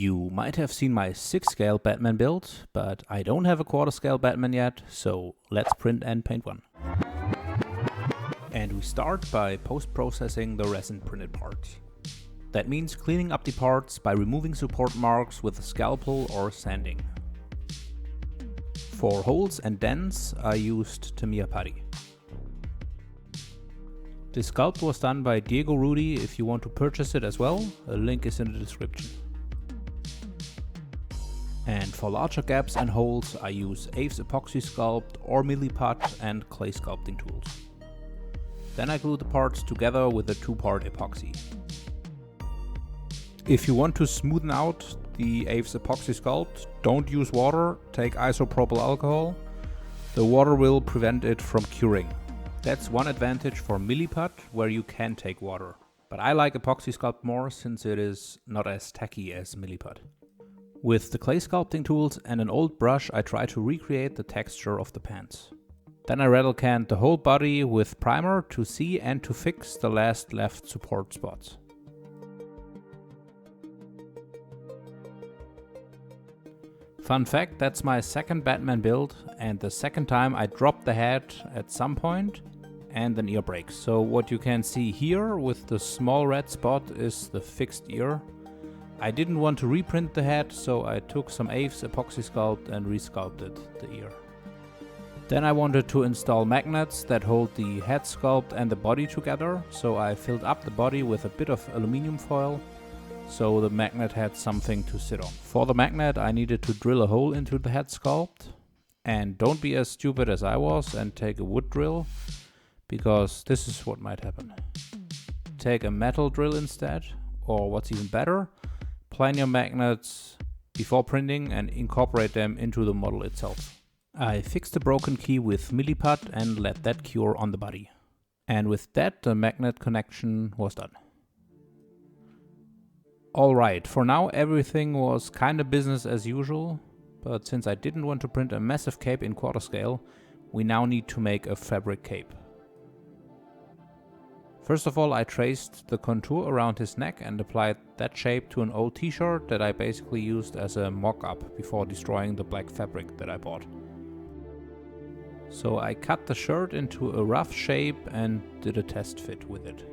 You might have seen my 6-scale Batman build, but I don't have a quarter-scale Batman yet, so let's print and paint one. And we start by post-processing the resin printed parts. That means cleaning up the parts by removing support marks with a scalpel or sanding. For holes and dents, I used Tamiya putty. The sculpt was done by Diego Rudy. If you want to purchase it as well, a link is in the description. And for larger gaps and holes, I use Aves epoxy sculpt or milliput and clay sculpting tools. Then I glue the parts together with a 2-part epoxy. If you want to smoothen out the Aves epoxy sculpt, don't use water, take isopropyl alcohol. The water will prevent it from curing. That's one advantage for milliput, where you can take water. But I like epoxy sculpt more since it is not as tacky as milliput. With the clay sculpting tools and an old brush, I try to recreate the texture of the pants. Then I rattle canned the whole body with primer to see and to fix the last left support spots. Fun fact, that's my second Batman build, and the second time I dropped the head at some point and an ear breaks. So what you can see here with the small red spot is the fixed ear. I didn't want to reprint the head, so I took some Aves epoxy sculpt and resculpted the ear. Then I wanted to install magnets that hold the head sculpt and the body together, so I filled up the body with a bit of aluminum foil, so the magnet had something to sit on. For the magnet I needed to drill a hole into the head sculpt, and don't be as stupid as I was and take a wood drill, because this is what might happen. Take a metal drill instead, or what's even better, plan your magnets before printing and incorporate them into the model itself. I fixed the broken key with milliput and let that cure on the body. And with that the magnet connection was done. Alright, for now everything was kinda business as usual, but since I didn't want to print a massive cape in quarter scale, we now need to make a fabric cape. First of all, I traced the contour around his neck and applied that shape to an old t-shirt that I basically used as a mock-up before destroying the black fabric that I bought. So I cut the shirt into a rough shape and did a test fit with it.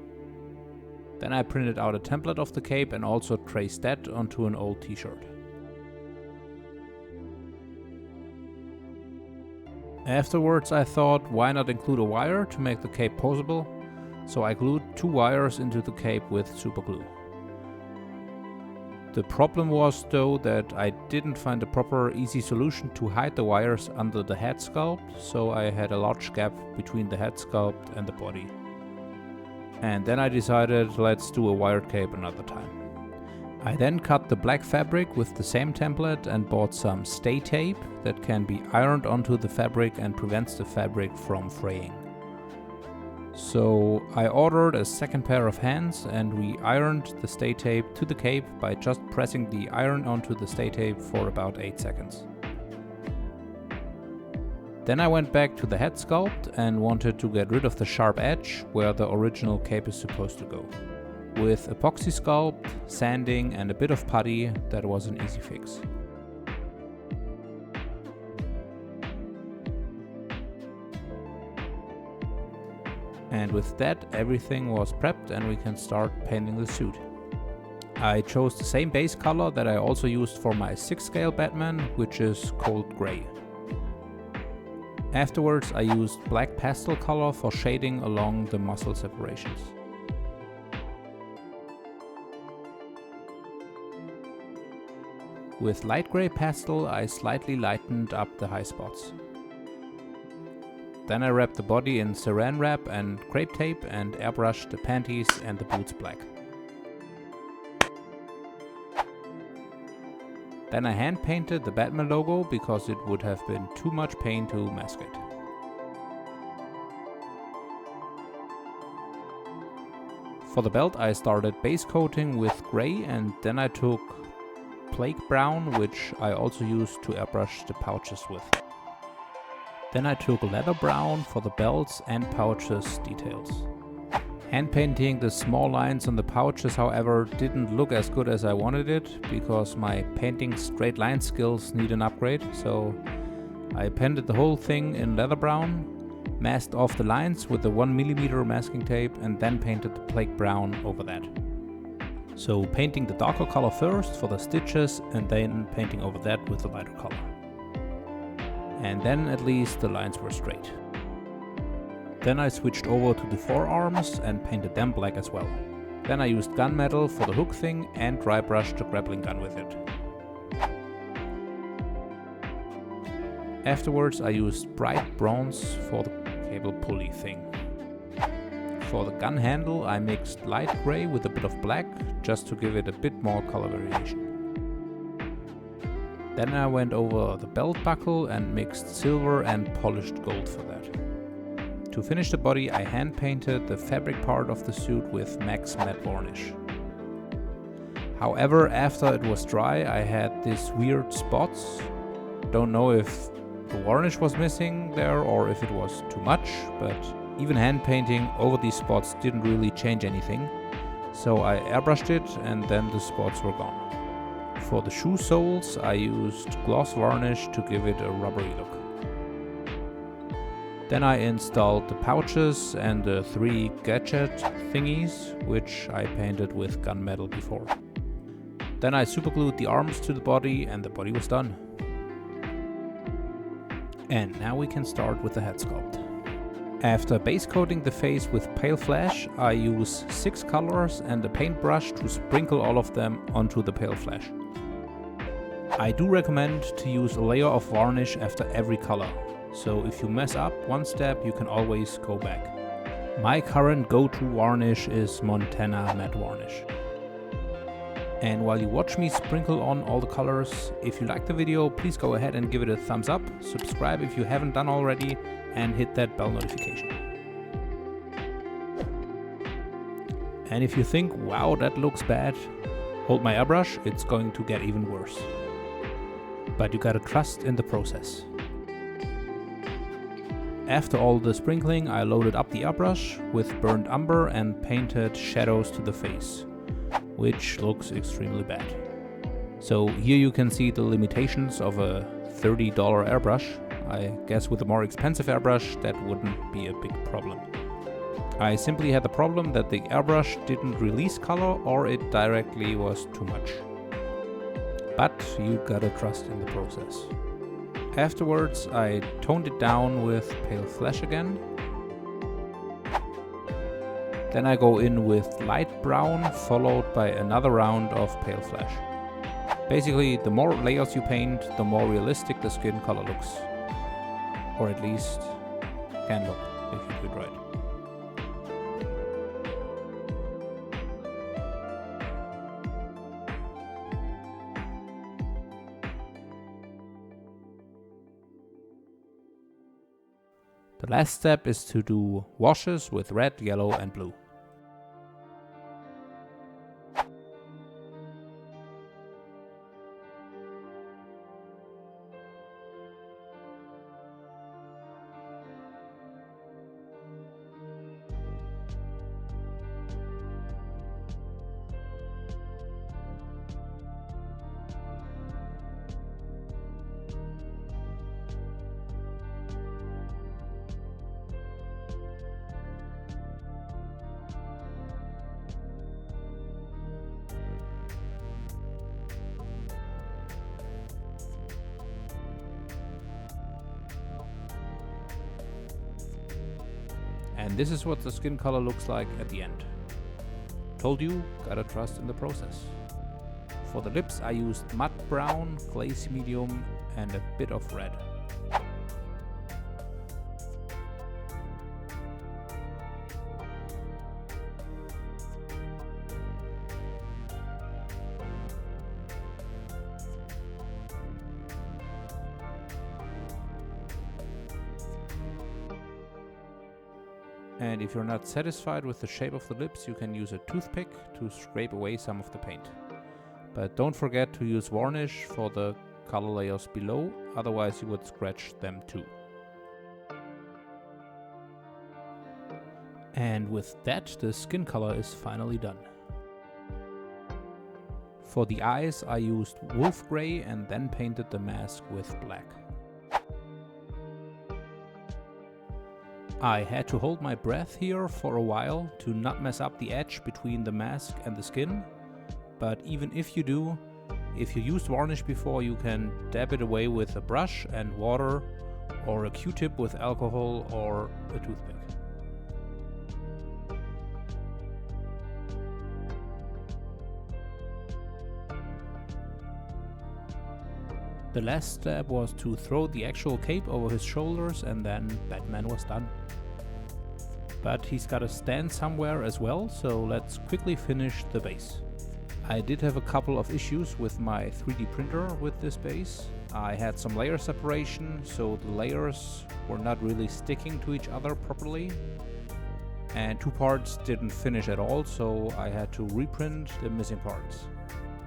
Then I printed out a template of the cape and also traced that onto an old t-shirt. Afterwards I thought, why not include a wire to make the cape posable? So I glued 2 wires into the cape with super glue. The problem was though that I didn't find a proper easy solution to hide the wires under the head sculpt, so I had a large gap between the head sculpt and the body. And then I decided, let's do a wired cape another time. I then cut the black fabric with the same template and bought some stay tape that can be ironed onto the fabric and prevents the fabric from fraying. So I ordered a second pair of hands and we ironed the stay tape to the cape by just pressing the iron onto the stay tape for about 8 seconds. Then I went back to the head sculpt and wanted to get rid of the sharp edge where the original cape is supposed to go. With epoxy sculpt, sanding and a bit of putty, that was an easy fix. And with that everything was prepped and we can start painting the suit. I chose the same base color that I also used for my 6-scale Batman, which is cold gray. Afterwards I used black pastel color for shading along the muscle separations. With light gray pastel I slightly lightened up the high spots. Then I wrapped the body in saran wrap and crepe tape and airbrushed the panties and the boots black. Then I hand painted the Batman logo because it would have been too much paint to mask it. For the belt I started base coating with grey and then I took plague brown, which I also used to airbrush the pouches with. Then I took leather brown for the belts and pouches details. Hand painting the small lines on the pouches, however, didn't look as good as I wanted it, because my painting straight line skills need an upgrade. So I painted the whole thing in leather brown, masked off the lines with the 1mm masking tape, and then painted the plague brown over that. So painting the darker color first for the stitches, and then painting over that with the lighter color. And then at least the lines were straight. Then I switched over to the forearms and painted them black as well. Then I used gunmetal for the hook thing and dry brushed the grappling gun with it. Afterwards I used bright bronze for the cable pulley thing. For the gun handle I mixed light grey with a bit of black, just to give it a bit more color variation. Then I went over the belt buckle and mixed silver and polished gold for that. To finish the body, I hand painted the fabric part of the suit with Max Matte Varnish. However, after it was dry, I had these weird spots. Don't know if the varnish was missing there or if it was too much, but even hand painting over these spots didn't really change anything. So I airbrushed it and then the spots were gone. For the shoe soles, I used gloss varnish to give it a rubbery look. Then I installed the pouches and the 3 gadget thingies, which I painted with gunmetal before. Then I superglued the arms to the body and the body was done. And now we can start with the head sculpt. After base coating the face with pale flash, I use 6 colors and a paintbrush to sprinkle all of them onto the pale flash. I do recommend to use a layer of varnish after every color. So if you mess up one step, you can always go back. My current go-to varnish is Montana Matte Varnish. And while you watch me sprinkle on all the colors, if you like the video, please go ahead and give it a thumbs up, subscribe if you haven't done already, and hit that bell notification. And if you think, wow, that looks bad, hold my airbrush, it's going to get even worse. But you gotta trust in the process. After all the sprinkling, I loaded up the airbrush with burnt umber and painted shadows to the face, which looks extremely bad. So here you can see the limitations of a $30 airbrush. I guess with a more expensive airbrush that wouldn't be a big problem. I simply had the problem that the airbrush didn't release color or it directly was too much. But you gotta trust in the process. Afterwards, I toned it down with pale flash again. Then I go in with light brown, followed by another round of pale flash. Basically, the more layers you paint, the more realistic the skin color looks. Or at least can look, if you do it right. The last step is to do washes with red, yellow and blue. And this is what the skin color looks like at the end. Told you, gotta trust in the process. For the lips I used matte brown, glaze medium and a bit of red. And if you're not satisfied with the shape of the lips, you can use a toothpick to scrape away some of the paint. But don't forget to use varnish for the color layers below, otherwise you would scratch them too. And with that, the skin color is finally done. For the eyes, I used wolf grey and then painted the mask with black. I had to hold my breath here for a while to not mess up the edge between the mask and the skin, but even if you do, if you used varnish before, you can dab it away with a brush and water, or a Q-tip with alcohol, or a toothpick. The last step was to throw the actual cape over his shoulders, and then Batman was done. But he's gotta stand somewhere as well, so let's quickly finish the base. I did have a couple of issues with my 3D printer with this base. I had some layer separation, so the layers were not really sticking to each other properly. And 2 parts didn't finish at all, so I had to reprint the missing parts.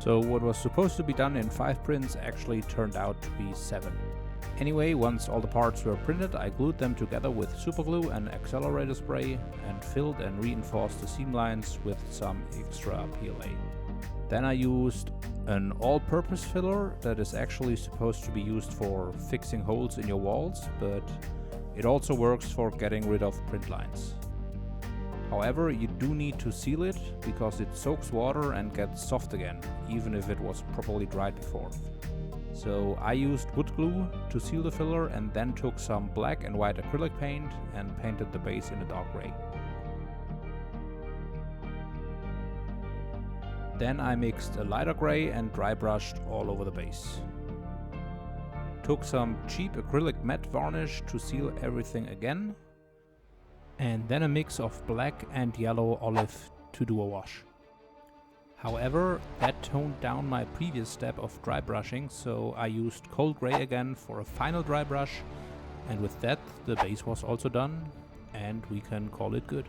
So what was supposed to be done in 5 prints actually turned out to be 7. Anyway, once all the parts were printed, I glued them together with superglue and accelerator spray and filled and reinforced the seam lines with some extra PLA. Then I used an all-purpose filler that is actually supposed to be used for fixing holes in your walls, but it also works for getting rid of print lines. However, you do need to seal it because it soaks water and gets soft again, even if it was properly dried before. So I used wood glue to seal the filler and then took some black and white acrylic paint and painted the base in a dark gray. Then I mixed a lighter gray and dry brushed all over the base. Took some cheap acrylic matte varnish to seal everything again. And then a mix of black and yellow olive to do a wash. However, that toned down my previous step of dry brushing, so I used cold gray again for a final dry brush, and with that the base was also done, and we can call it good.